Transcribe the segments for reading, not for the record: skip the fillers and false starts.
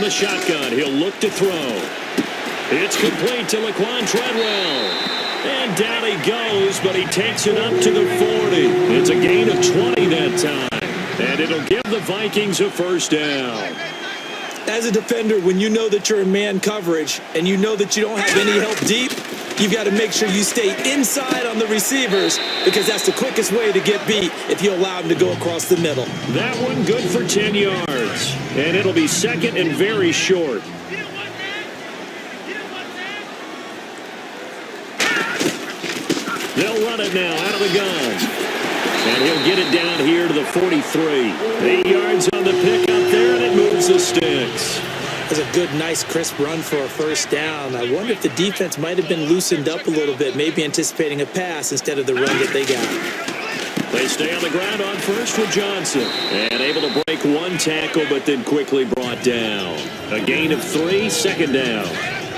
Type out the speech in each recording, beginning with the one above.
the shotgun. He'll look to throw. It's complete to Laquan Treadwell. And down he goes, but he takes it up to the 40. It's a gain of 20 that time. And it'll give the Vikings a first down. As a defender, when you know that you're in man coverage and you know that you don't have any help deep, you've got to make sure you stay inside on the receivers because that's the quickest way to get beat if you allow them to go across the middle. That one good for 10 yards. And it'll be second and very short. They'll run it now out of the gun. And he'll get it down here to the 43. 8 yards on the pickup there, and it moves the sticks. That's a good, nice, crisp run for a first down. I wonder if the defense might have been loosened up a little bit, maybe anticipating a pass instead of the run that they got. They stay on the ground on first with Johnson. And able to break one tackle, but then quickly brought down. A gain of 3, second down.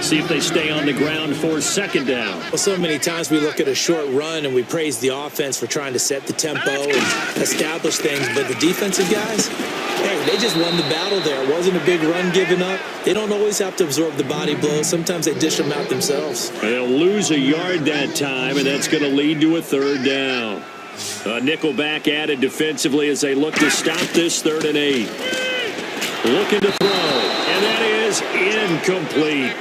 See if they stay on the ground for second down. Well, so many times we look at a short run and we praise the offense for trying to set the tempo and establish things. But the defensive guys, hey, they just won the battle there. It wasn't a big run given up. They don't always have to absorb the body blows. Sometimes they dish them out themselves. They'll lose a yard that time, and that's going to lead to a third down. A nickelback added defensively as they look to stop this 3rd and 8. Looking to throw, and that is incomplete.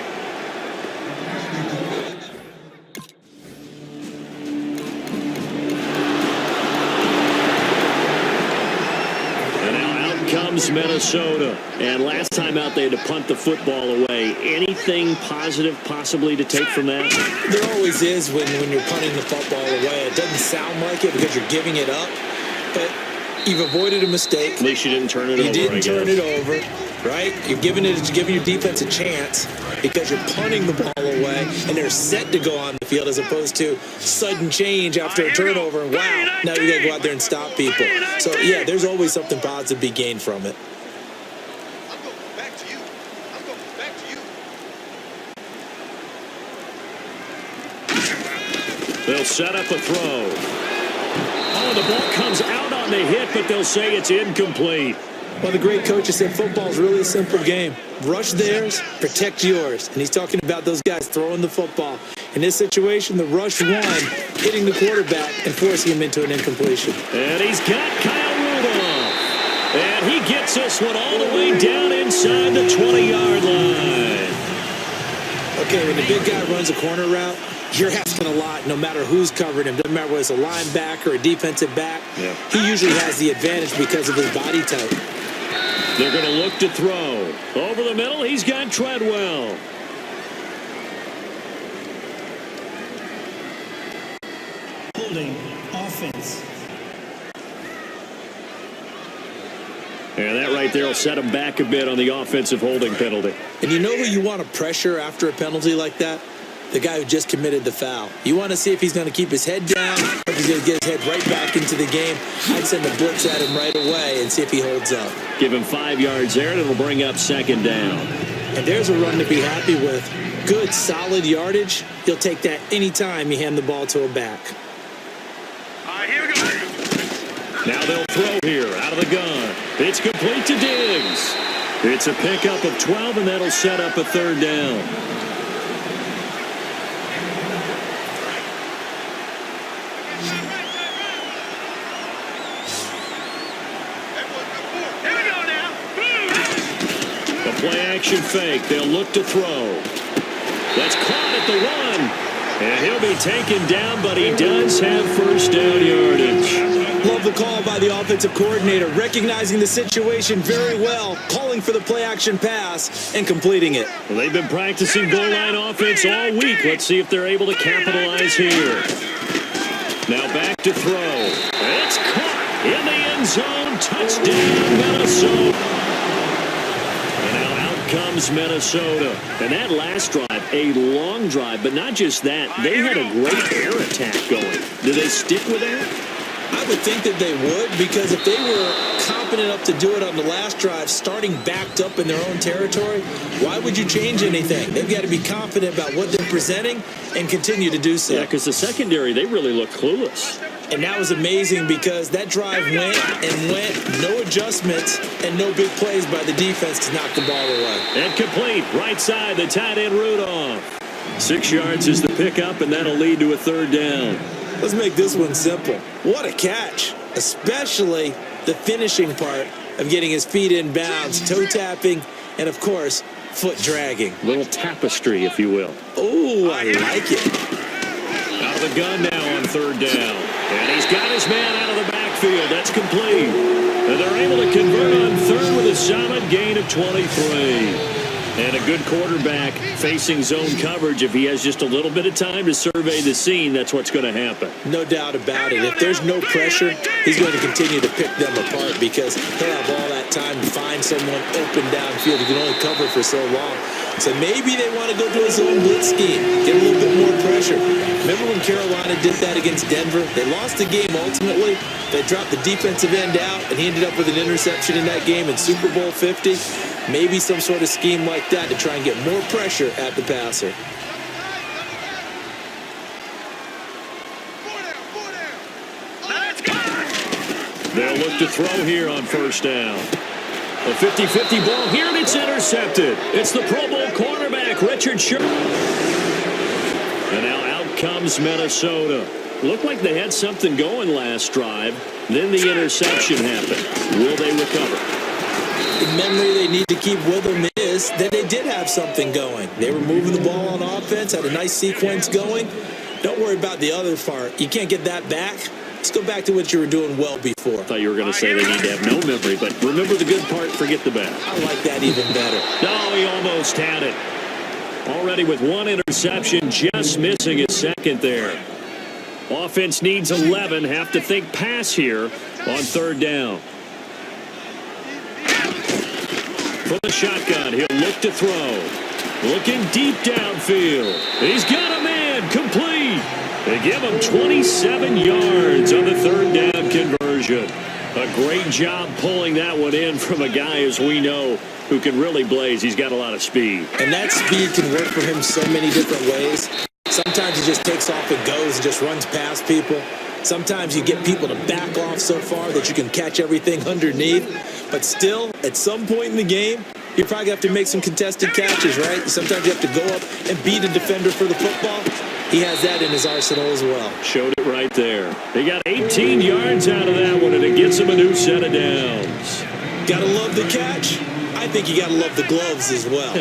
Comes Minnesota, and last time out they had to punt the football away. Anything positive possibly to take from that? There always is when you're punting the football away. It doesn't sound like it because you're giving it up, but you've avoided a mistake. At least you didn't turn it over. You didn't turn it over, right? You're giving your defense a chance because you're punting the ball away, and they're set to go on the field as opposed to sudden change after a turnover. And wow, now you got to go out there and stop people. So, yeah, there's always something positive to be gained from it. They'll set up a throw. Oh, the ball comes out on the hit, but they'll say it's incomplete. Well, the great coaches said football is really a simple game. Rush theirs, protect yours. And he's talking about those guys throwing the football. In this situation, the rush won, hitting the quarterback and forcing him into an incompletion. And he's got Kyle Rudolph. And he gets this one all the way down inside the 20-yard line. Okay, when the big guy runs a corner route, you're asking a lot no matter who's covering him. Doesn't matter whether it's a linebacker or a defensive back. Yeah. He usually has the advantage because of his body type. They're going to look to throw. Over the middle, he's got Treadwell. Holding offense. And that right there will set him back a bit on the offensive holding penalty. And you know who you want to pressure after a penalty like that? The guy who just committed the foul. You want to see if he's going to keep his head down or if he's going to get his head right back into the game. I'd send a blitz at him right away and see if he holds up. Give him 5 yards there, and it'll bring up second down. And there's a run to be happy with. Good, solid yardage. You'll take that anytime you hand the ball to a back. All right, here we go. Now they'll throw here out of the gun. It's complete to Diggs. It's a pickup of 12, and that'll set up a third down. Play-action fake. They'll look to throw. That's caught at the run. And he'll be taken down, but he does have first down yardage. Love the call by the offensive coordinator, recognizing the situation very well, calling for the play-action pass, and completing it. Well, they've been practicing goal line offense all week. Let's see if they're able to capitalize here. Now back to throw. It's caught in the end zone. Touchdown, Minnesota. Comes Minnesota. And that last drive, a long drive, but not just that. They had a great air attack going. Do they stick with that? I would think that they would, because if they were competent enough to do it on the last drive, starting backed up in their own territory, why would you change anything? They've got to be confident about what they're presenting and continue to do so. Yeah, because the secondary, they really look clueless. And that was amazing because that drive went and went, no adjustments and no big plays by the defense to knock the ball away. And complete, right side, the tight end Rudolph. 6 yards is the pickup, and that'll lead to a third down. Let's make this one simple. What a catch, especially the finishing part of getting his feet in bounds, toe tapping, and of course, foot dragging. Little tapestry, if you will. Oh, I like it. Out of the gun now on third down. And he's got his man out of the backfield. That's complete. And they're able to convert on third with a solid gain of 23. And a good quarterback facing zone coverage. If he has just a little bit of time to survey the scene, that's what's going to happen. No doubt about it. If there's no pressure, he's going to continue to pick them apart because he'll have all that time to find someone open downfield. He can only cover for so long. So maybe they want to go to a zone blitz scheme, get a little bit more pressure. Remember when Carolina did that against Denver? They lost the game ultimately. They dropped the defensive end out, and he ended up with an interception in that game in Super Bowl 50. Maybe some sort of scheme like that to try and get more pressure at the passer. They'll look to throw here on first down. A 50-50 ball here, and it's intercepted. It's the Pro Bowl cornerback, Richard Sherman. And now out comes Minnesota. Looked like they had something going last drive. Then the interception happened. Will they recover? The memory they need to keep with them is that they did have something going. They were moving the ball on offense, had a nice sequence going. Don't worry about the other part. You can't get that back. Let's go back to what you were doing well before. I thought you were going to say they need to have no memory, but remember the good part, forget the bad. I like that even better. No, he almost had it. Already with one interception, just missing his second there. Offense needs 11, have to think pass here on third down. From the shotgun, he'll look to throw. Looking deep downfield. He's got a man, complete. They give him 27 yards on the third down conversion. A great job pulling that one in from a guy, as we know, who can really blaze. He's got a lot of speed. And that speed can work for him so many different ways. Sometimes he just takes off and goes and just runs past people. Sometimes you get people to back off so far that you can catch everything underneath. But still, at some point in the game, you probably have to make some contested catches, right? Sometimes you have to go up and beat a defender for the football. He has that in his arsenal as well. Showed it right there. They got 18 yards out of that one, and it gets him a new set of downs. Gotta love the catch. I think you gotta love the gloves as well.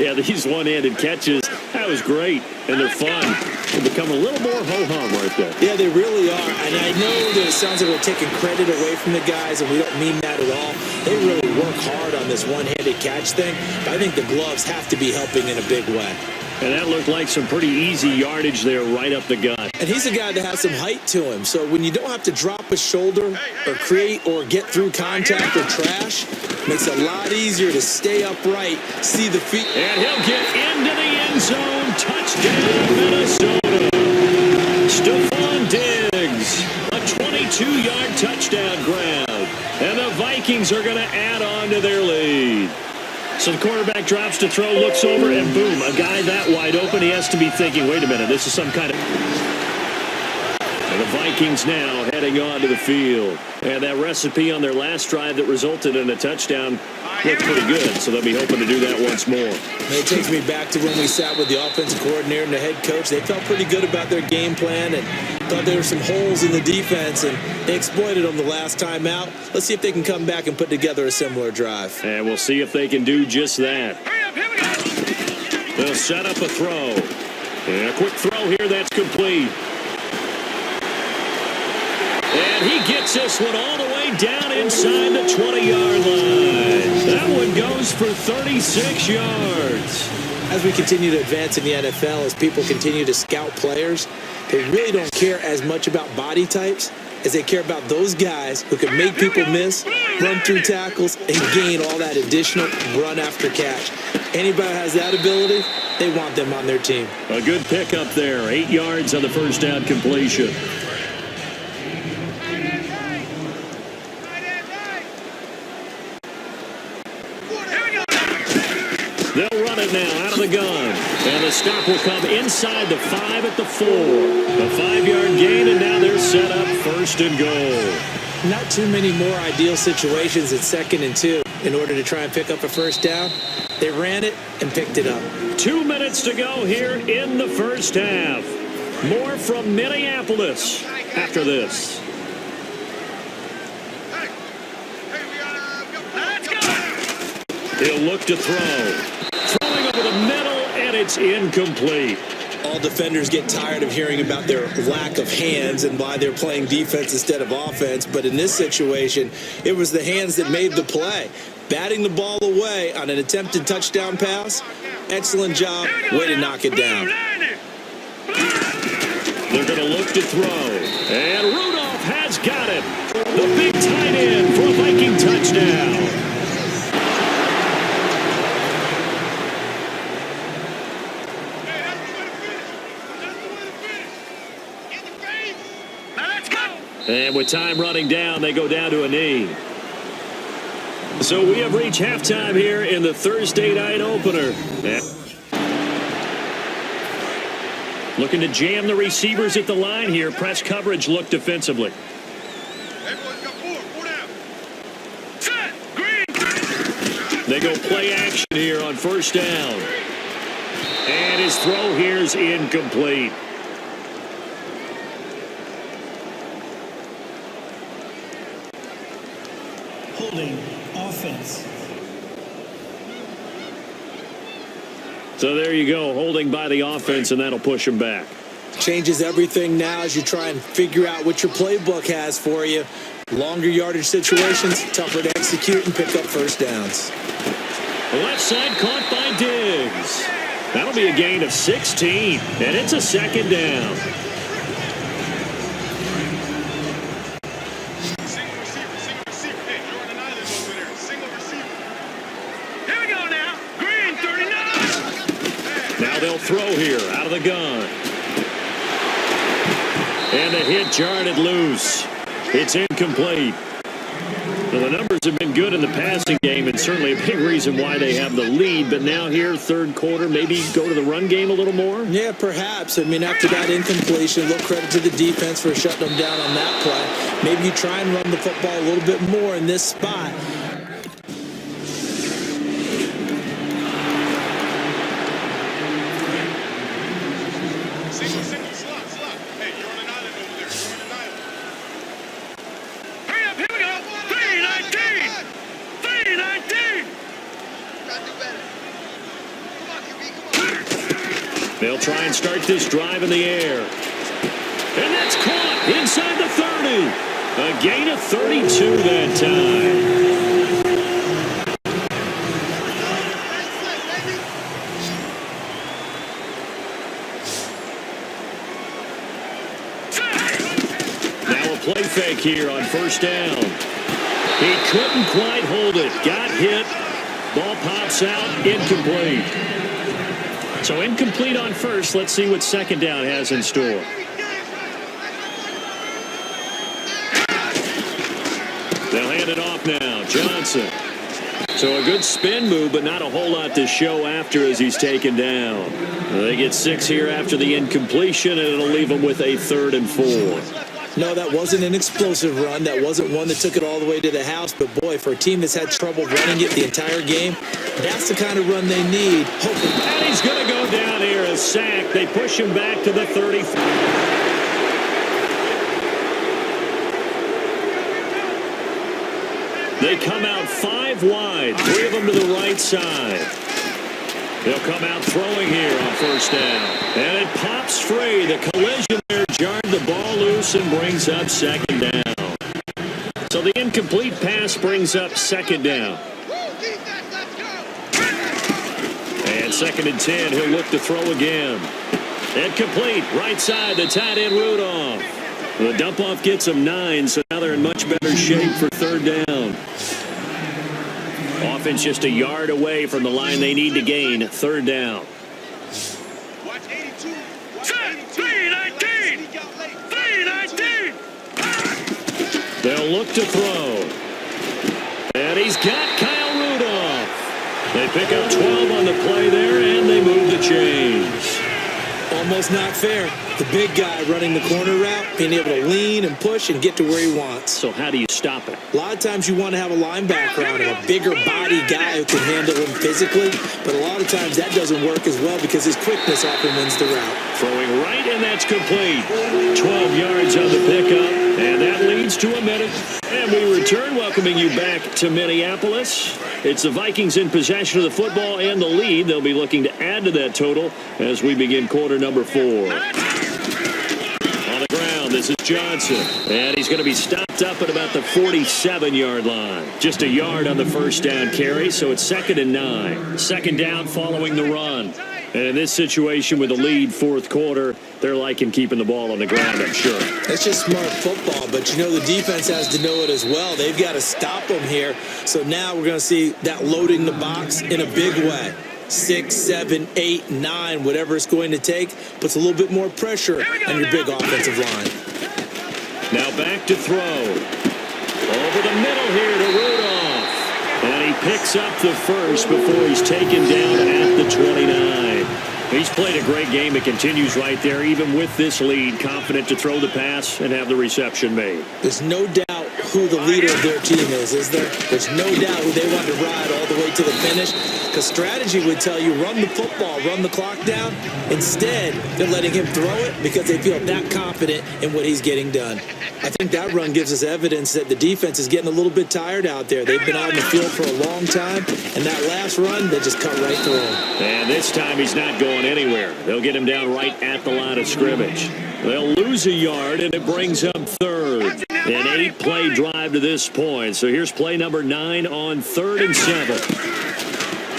Yeah, these one-handed catches, that was great, and they're fun. They become a little more ho-hum right there. Yeah, they really are. And I know that it sounds like we're taking credit away from the guys, and we don't mean that at all. They really work hard on this one-handed catch thing, but I think the gloves have to be helping in a big way. And that looked like some pretty easy yardage there right up the gut. And he's a guy that has some height to him. So when you don't have to drop a shoulder or create or get through contact or trash, makes it a lot easier to stay upright, see the feet. And he'll get into the end zone. Touchdown, Minnesota. Stephon Diggs, a 22-yard touchdown grab. And the Vikings are going to add on to their lead. So the quarterback drops to throw, looks over, and boom, a guy that wide open, he has to be thinking, wait a minute, this is some kind of... And the Vikings now heading onto the field. And that recipe on their last drive that resulted in a touchdown looked pretty good, so they'll be hoping to do that once more. And it takes me back to when we sat with the offensive coordinator and the head coach. They felt pretty good about their game plan and thought there were some holes in the defense, and they exploited them the last time out. Let's see if they can come back and put together a similar drive. And we'll see if they can do just that. They'll set up a throw. And a quick throw here, that's complete. And he gets this one all the way down inside the 20-yard line. That one goes for 36 yards. As we continue to advance in the NFL, as people continue to scout players, they really don't care as much about body types as they care about those guys who can make people miss, run through tackles, and gain all that additional run after catch. Anybody who has that ability, they want them on their team. A good pickup there. 8 yards on the first down completion. They'll run it now out of the gun. And the stop will come inside the 5 at the 4. A 5-yard gain, and now they're set up first and goal. Not too many more ideal situations at 2nd and 2 in order to try and pick up a first down. They ran it and picked it up. 2 minutes to go here in the first half. More from Minneapolis after this. He'll look to throw. Throwing over the middle, and it's incomplete. All defenders get tired of hearing about their lack of hands and why they're playing defense instead of offense. But in this situation, it was the hands that made the play. Batting the ball away on an attempted touchdown pass. Excellent job. Way to knock it down. They're going to look to throw. And Rudolph has got it. The big tight end for a Viking touchdown. And with time running down, they go down to a knee. So we have reached halftime here in the Thursday night opener. Looking to jam the receivers at the line here. Press coverage look defensively. They go play action here on first down. And his throw here is incomplete. Holding offense. So there you go, holding by the offense, and that'll push him back. Changes everything now as you try and figure out what your playbook has for you. Longer yardage situations, tougher to execute and pick up first downs. Left side caught by Diggs. That'll be a gain of 16, and it's a second down. Now they'll throw here out of the gun. And the hit jarred it loose. It's incomplete. Well, the numbers have been good in the passing game and certainly a big reason why they have the lead. But now here, third quarter, maybe go to the run game a little more? Yeah, perhaps. I mean, after that incompletion, a little credit to the defense for shutting them down on that play. Maybe you try and run the football a little bit more in this spot. They'll try and start this drive in the air. And that's caught inside the 30. A gain of 32 that time. Now a play fake here on first down. He couldn't quite hold it. Got hit. Ball pops out. Incomplete. So incomplete on first. Let's see what second down has in store. They'll hand it off now. Johnson. So a good spin move, but not a whole lot to show after as he's taken down. They get 6 here after the incompletion, and it'll leave them with a 3rd and 4. No, that wasn't an explosive run. That wasn't one that took it all the way to the house. But, boy, for a team that's had trouble running it the entire game, that's the kind of run they need. Hopefully. And he's going to go down here, a sack. They push him back to the 35. They come out 5 wide, 3 of them to the right side. They'll come out throwing here on first down. And it pops free. The collision there jarred the ball loose and brings up second down. So the incomplete pass brings up second down. And 2nd and 10, he'll look to throw again. And complete, right side, the tight end Rudolph. The dump-off gets them 9, so now they're in much better shape for 3rd down. Offense just a yard away from the line they need to gain. 3rd down. Watch 82. Watch 319. 319. They'll look to throw. And he's got Kyle Rudolph. They pick up 12 on the play there, and they move the chains. Almost not fair. The big guy running the corner route, being able to lean and push and get to where he wants. So how do you stop it? A lot of times you want to have a linebacker on him, a bigger body guy who can handle him physically, but a lot of times that doesn't work as well because his quickness often wins the route. Throwing right, and that's complete. 12 yards on the pickup, and that leads to a minute. And we return, welcoming you back to Minneapolis. It's the Vikings in possession of the football and the lead. They'll be looking to add to that total as we begin quarter number 4. On the ground, this is Johnson. And he's going to be stopped up at about the 47-yard line. Just a yard on the first down carry, so it's 2nd and 9. Second down following the run. And in this situation with the lead fourth quarter, they're liking keeping the ball on the ground, I'm sure. That's just smart football, but you know the defense has to know it as well. They've got to stop them here. So now we're going to see that loading the box in a big way. 6, 7, 8, 9, whatever it's going to take, puts a little bit more pressure on your big offensive line. Now back to throw. Over the middle here to Rudolph. And he picks up the first before he's taken down at the 29. He's played a great game. It continues right there, even with this lead, confident to throw the pass and have the reception made. There's no doubt who the leader of their team is there? There's no doubt who they want to ride all the way to the finish, because strategy would tell you run the football, run the clock down. Instead, they're letting him throw it because they feel that confident in what he's getting done. I think that run gives us evidence that the defense is getting a little bit tired out there. They've been out in the field for a long time, and that last run, they just cut right through him. And this time he's not going anywhere. They'll get him down right at the line of scrimmage. They'll lose a yard, and it brings up third. An 8-play drive to this point. So here's play number 9 on 3rd and 7.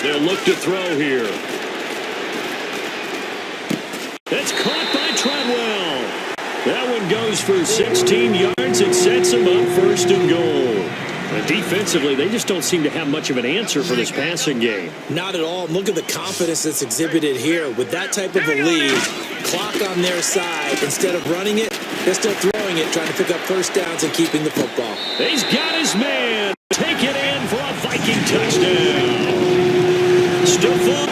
They'll look to throw here. That's caught by Treadwell. That one goes for 16 yards. It sets him up 1st and goal. And defensively, they just don't seem to have much of an answer for this passing game. Not at all. Look at the confidence that's exhibited here. With that type of a lead, clock on their side, instead of running it, they're still throwing it, trying to pick up first downs and keeping the football. He's got his man. Take it in for a Viking touchdown. Stephon.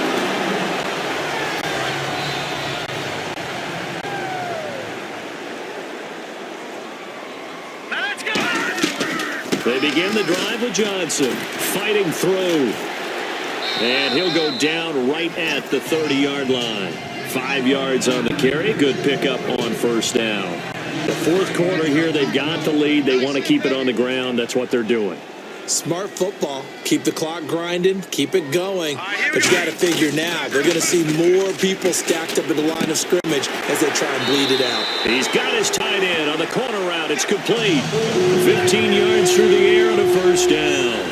They begin the drive with Johnson, fighting through. And he'll go down right at the 30-yard line. 5 yards on the carry. Good pickup on first down. The fourth quarter here, they've got the lead. They want to keep it on the ground. That's what they're doing. Smart football. Keep the clock grinding. Keep it going. But you got to figure now, they're going to see more people stacked up at the line of scrimmage as they try and bleed it out. He's got his tight end on the corner route. It's complete. 15 yards through the air on a first down.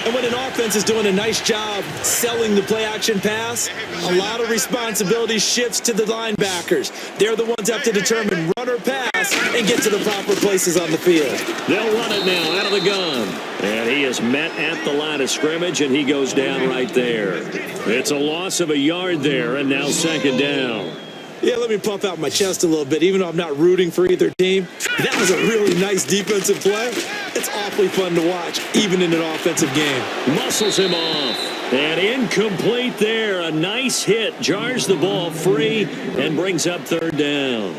And when an offense is doing a nice job selling the play-action pass, a lot of responsibility shifts to the linebackers. They're the ones that have to determine run or pass and get to the proper places on the field. They'll run it now out of the gun. And he is met at the line of scrimmage, and he goes down right there. It's a loss of a yard there, and now 2nd down. Yeah, let me puff out my chest a little bit, even though I'm not rooting for either team. That was a really nice defensive play. It's awfully fun to watch, even in an offensive game. Muscles him off. And incomplete there. A nice hit. Jars the ball free and brings up 3rd down.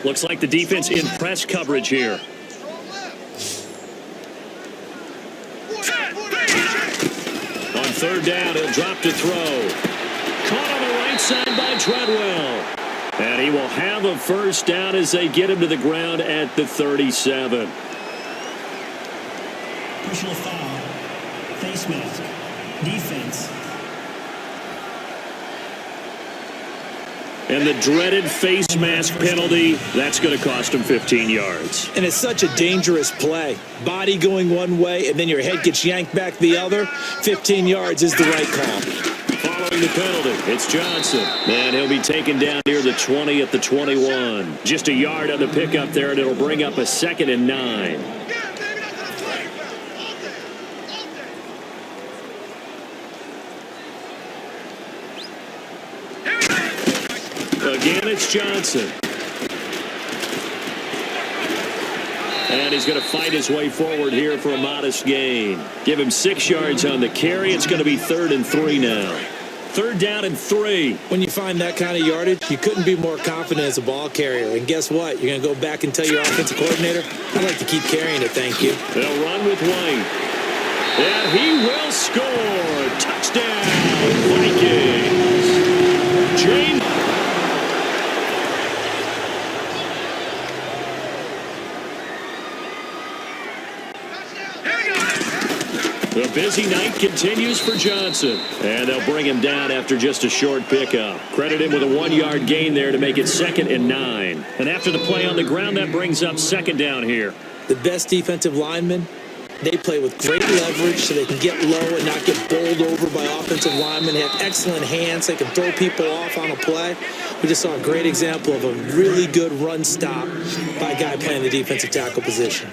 Looks like the defense in press coverage here. On 3rd down, he'll drop to throw. Caught on the right side by Treadwell. And he will have a first down as they get him to the ground at the 37. Personal foul. Face mask. Defense. And the dreaded face mask penalty, that's going to cost him 15 yards. And it's such a dangerous play. Body going one way, and then your head gets yanked back the other. 15 yards is the right call. Following the penalty, it's Johnson. And he'll be taken down near the 20 at the 21. Just a yard on the pickup there, and it'll bring up a 2nd and 9. it's Johnson. And he's going to fight his way forward here for a modest gain. Give him 6 yards on the carry. It's going to be 3rd and 3 now. 3rd down and 3. When you find that kind of yardage, you couldn't be more confident as a ball carrier. And guess what? You're going to go back and tell your offensive coordinator, I'd like to keep carrying it, thank you. They'll run with White. And he will score. Touchdown, Vikings. James. The busy night continues for Johnson. And they'll bring him down after just a short pickup. Credit him with a 1-yard gain there to make it 2nd and 9. And after the play on the ground, that brings up 2nd down here. The best defensive linemen, they play with great leverage so they can get low and not get bowled over by offensive linemen. They have excellent hands. They can throw people off on a play. We just saw a great example of a really good run stop by a guy playing the defensive tackle position.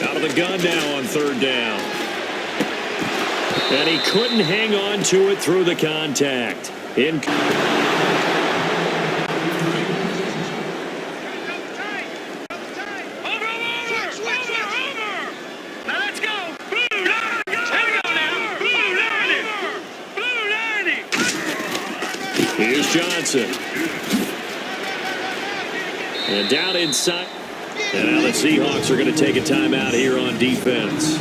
Out of the gun now on 3rd down. And he couldn't hang on to it through the contact. Here's Johnson. And down inside. And now the Seahawks are going to take a timeout here on defense.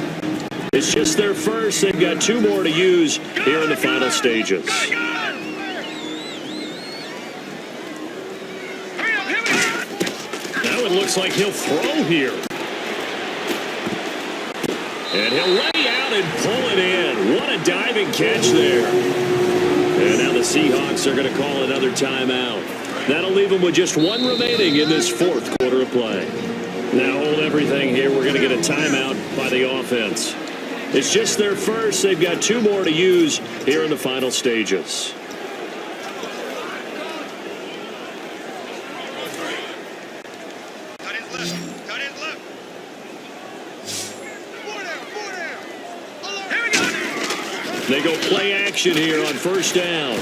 It's just their first. They've got 2 more to use here in the final stages. Now it looks like he'll throw here. And he'll lay out and pull it in. What a diving catch there. And now the Seahawks are going to call another timeout. That'll leave them with just 1 remaining in this 4th quarter of play. Now hold everything here. We're going to get a timeout by the offense. It's just their first. They've got 2 more to use here in the final stages. They go play action here on 1st down.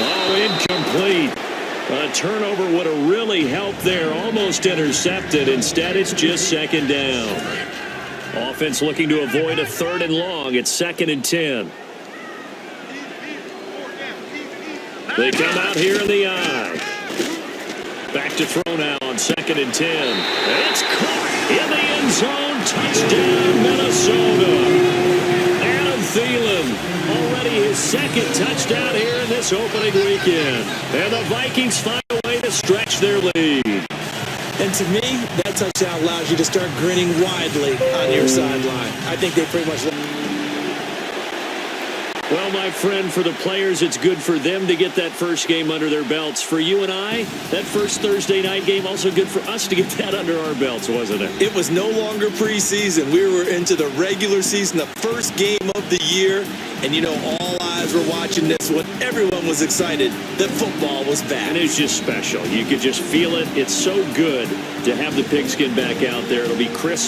Oh, incomplete. A turnover would have really helped there. Almost intercepted. Instead, it's just 2nd down. Offense looking to avoid a 3rd and long. It's 2nd and 10. They come out here in the eye. Back to throw now on 2nd and 10. It's caught in the end zone. Touchdown, Minnesota. Thielen, already his 2nd touchdown here in this opening weekend. And the Vikings find a way to stretch their lead. And to me, that touchdown allows you to start grinning widely on your sideline. I think they pretty much... Well, my friend, for the players, it's good for them to get that first game under their belts. For you and I, that first Thursday night game, also good for us to get that under our belts, wasn't it? It was no longer preseason. We were into the regular season, the first game of the year. And, you know, all eyes were watching this one. Everyone was excited that football was back. And it's just special. You could just feel it. It's so good to have the pigskin back out there. It'll be crisp.